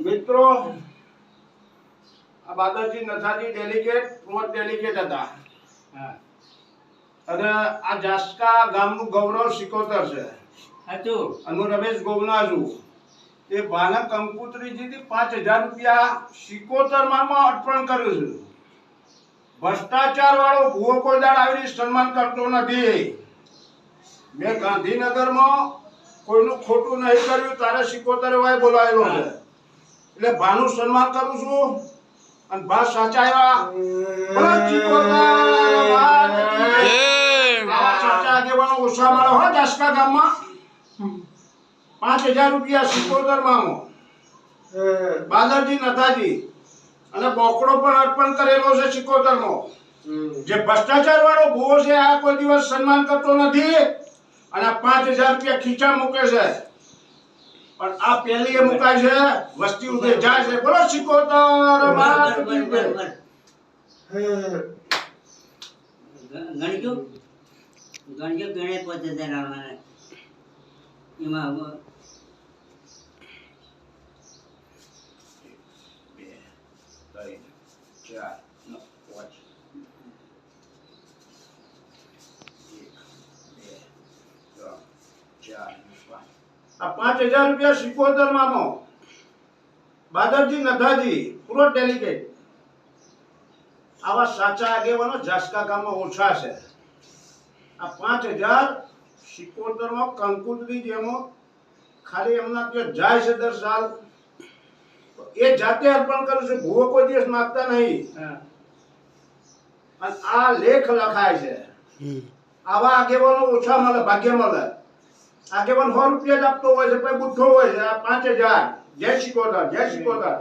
મિત્રો આ Badarji નથાજી delegate પ્રોટ delegate હતા અને આ જાસ્કા ગામનું ગૌરવ સિકોતર છે હતું અને હું રમેશ ગોગના છું તે ભાનક કંકુત્રીજી થી 5000 રૂપિયા સિકોતર માં અર્પણ કર્યું છે ભ્રષ્ટાચાર વાળો ભૂવો કોઈ દાડ આવી સન્માન કરતો નથી મેં ગાંધીનગરમાં કોઈનું ખોટું નહીં કર્યું તારે સિકોતર વાય બોલાવેલો છે એટલે ભાનું સન્માન કરું છું અને ભા સાચા આવ્યા બોલો સિકોતર આવા સાચા આગેવાનો ઓછા મળે હો જાસ્કા ગામમાં 5000 રૂપિયા સિકોતર મામો બાદરજી નથાજી અને બોકડો પણ અર્પણ કરેલો છે સિકોતર નો જે ભ્રષ્ટાચાર વાળો ભૂવો છે આ કોઈ દિવસ સન્માન કરતો નથી અને 5000 રૂપિયા ખીચા મૂકે છે પણ આ પહેલી એ મુકાય છે વસ્તી ઉભે જાય છે બોલો સિકોતર માત કી જય. ગણજો ગણે પોતે આવવાના એમાં 5000 રૂપિયા સિકોતર મામો બાદરજી નથાજી પ્રોટ ડેલિગેટ આવા સાચા આગેવાનો જાસ્કા ગામમાં ઓછા છે આ 5000 સિકોતર માં કંકુત્રી જેમો ખાલી એમના ત્યાં જાય છે દર સાલ એ જાતે અર્પણ કરે છે ભૂવો કોઈ દિવસ માંગતા નહીં અને આ લેખ લખાય છે આવા આગેવાનો ઓછા મળે ભાગ્ય મળે આગેવાન 100 રૂપિયા જ આપતો હોય છે પછી બુઠ્ઠો હોય છે આ 5000 જય સિકોતર જય સિકોતર.